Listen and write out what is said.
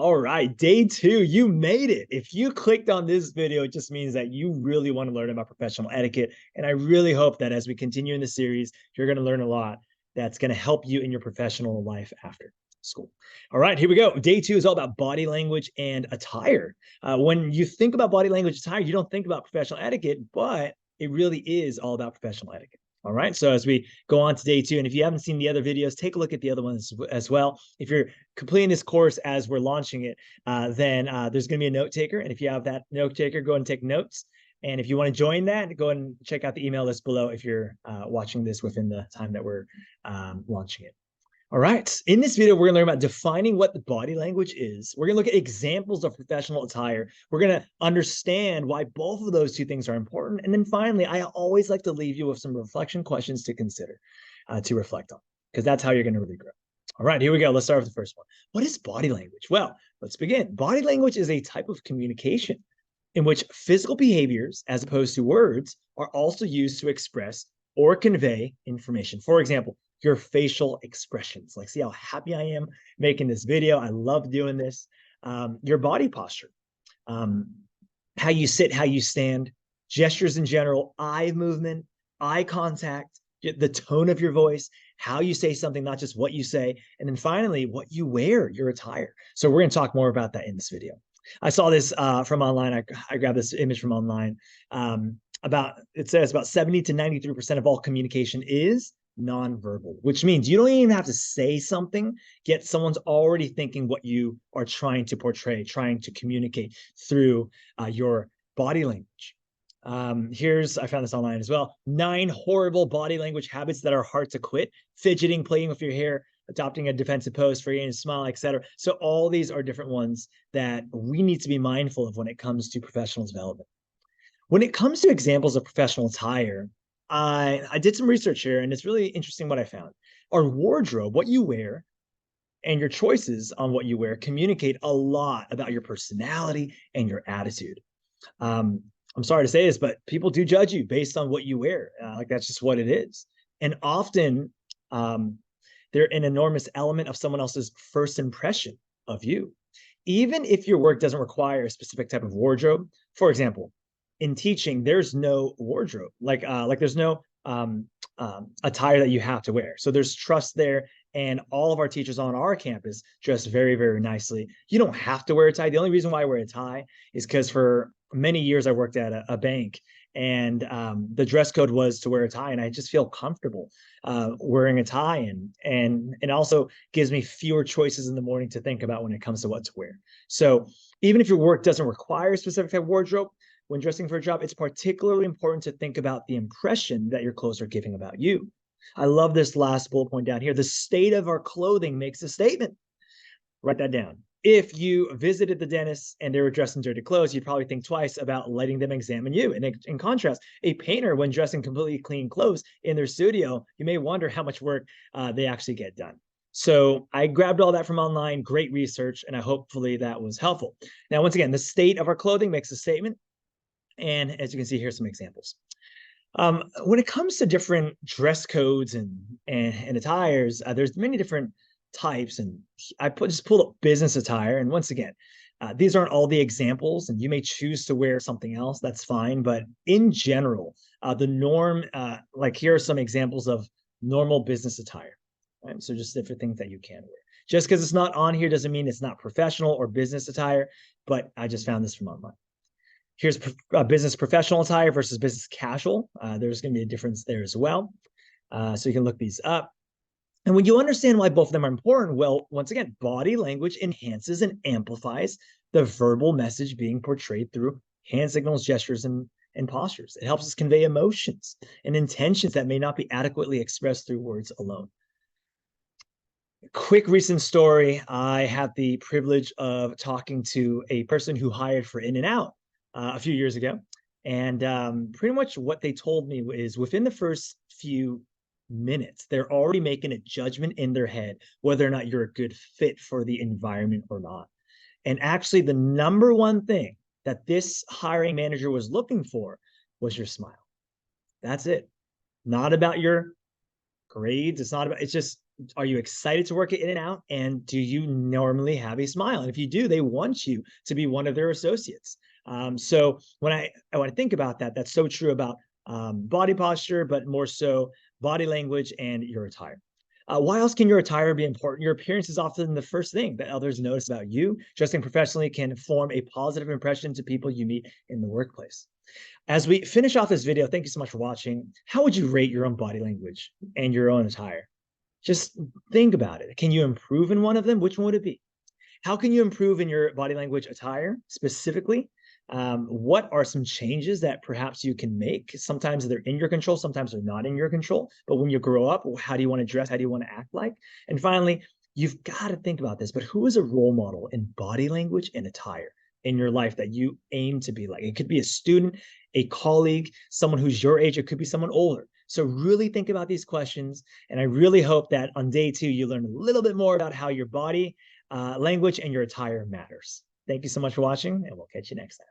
All right, day two, you made it. If you clicked on this video, it just means that you really want to learn about professional etiquette. And I really hope that as we continue in the series, you're going to learn a lot that's going to help you in your professional life after school. All right, here we go. Day two is all about body language and attire. When you think about body language attire, you don't think about professional etiquette, but it really is all about professional etiquette. All right. So as we go on to day two, and if you haven't seen the other videos, take a look at the other ones as well. If you're completing this course as we're launching it, then there's going to be a note taker. And if you have that note taker, go and take notes. And if you want to join that, go and check out the email list below if you're watching this within the time that we're launching it. All right. In this video, we're going to learn about defining what the body language is. We're going to look at examples of professional attire. We're going to understand why both of those two things are important. And then finally, I always like to leave you with some reflection questions to consider, to reflect on, because that's how you're going to really grow. All right, here we go. Let's start with the first one. What is body language? Well, let's begin. Body language is a type of communication in which physical behaviors, as opposed to words, are also used to express or convey information. For example, your facial expressions. Like, see how happy I am making this video. I love doing this. Your body posture, how you sit, how you stand, gestures in general, eye movement, eye contact, the tone of your voice, how you say something, not just what you say. And then finally, what you wear, your attire. So we're going to talk more about that in this video. I saw this from online. I grabbed this image from online. It says about 70 to 93% of all communication is nonverbal, which means you don't even have to say something, yet someone's already thinking what you are trying to portray, trying to communicate through your body language. I found this online as well. 9 horrible body language habits that are hard to quit: fidgeting, playing with your hair, adopting a defensive pose, forgetting to smile, etc. So all these are different ones that we need to be mindful of when it comes to professional development. When it comes to examples of professional attire, I did some research here, and it's really interesting what I found. Our wardrobe, what you wear, and your choices on what you wear communicate a lot about your personality and your attitude. I'm sorry to say this, but people do judge you based on what you wear. Like, that's just what it is. And often they're an enormous element of someone else's first impression of you. Even if your work doesn't require a specific type of wardrobe, for example, in teaching, there's no wardrobe, like there's no attire that you have to wear. So there's trust there, and all of our teachers on our campus dress very, very nicely. You don't have to wear a tie. The only reason why I wear a tie is because for many years I worked at a bank, and the dress code was to wear a tie, and I just feel comfortable wearing a tie, and it also gives me fewer choices in the morning to think about when it comes to what to wear. So even if your work doesn't require a specific type of wardrobe, when dressing for a job, it's particularly important to think about the impression that your clothes are giving about you. I love this last bullet point down here. The state of our clothing makes a statement. Write that down. If you visited the dentist and they were dressed in dirty clothes, you'd probably think twice about letting them examine you. And in contrast, a painter, when dressed in completely clean clothes in their studio, you may wonder how much work they actually get done. So I grabbed all that from online, great research, and hopefully that was helpful. Now, once again, the state of our clothing makes a statement. And as you can see, here's some examples. When it comes to different dress codes and attires, there's many different types. And I just pulled up business attire. And once again, these aren't all the examples, and you may choose to wear something else. That's fine. But in general, the norm, like here are some examples of normal business attire. Right? So just different things that you can wear. Just because it's not on here doesn't mean it's not professional or business attire, but I just found this from online. Here's business professional attire versus business casual. There's going to be a difference there as well. So you can look these up. And when you understand why both of them are important, well, once again, body language enhances and amplifies the verbal message being portrayed through hand signals, gestures, and postures. It helps us convey emotions and intentions that may not be adequately expressed through words alone. Quick recent story. I had the privilege of talking to a person who hired for In-N-Out a few years ago. And pretty much what they told me is within the first few minutes, they're already making a judgment in their head whether or not you're a good fit for the environment or not. And actually, the number one thing that this hiring manager was looking for was your smile. That's it. Not about your grades. It's not about, it's just Are you excited to work it in and out? And do you normally have a smile? And if you do, they want you to be one of their associates. So when I think about that, that's so true about body posture, but more so body language and your attire. Why else can your attire be important? Your appearance is often the first thing that others notice about you. Dressing professionally can form a positive impression to people you meet in the workplace. As we finish off this video, thank you so much for watching. How would you rate your own body language and your own attire? Just think about it. Can you improve in one of them? Which one would it be? How can you improve in your body language attire specifically? What are some changes that perhaps you can make? Sometimes they're in your control, sometimes they're not in your control. But when you grow up, how do you want to dress? How do you want to act like? And finally, you've got to think about this, but who is a role model in body language and attire in your life that you aim to be like? It could be a student, a colleague, someone who's your age, it could be someone older. So really think about these questions. And I really hope that on day 2, you learn a little bit more about how your body language and your attire matters. Thank you so much for watching, and we'll catch you next time.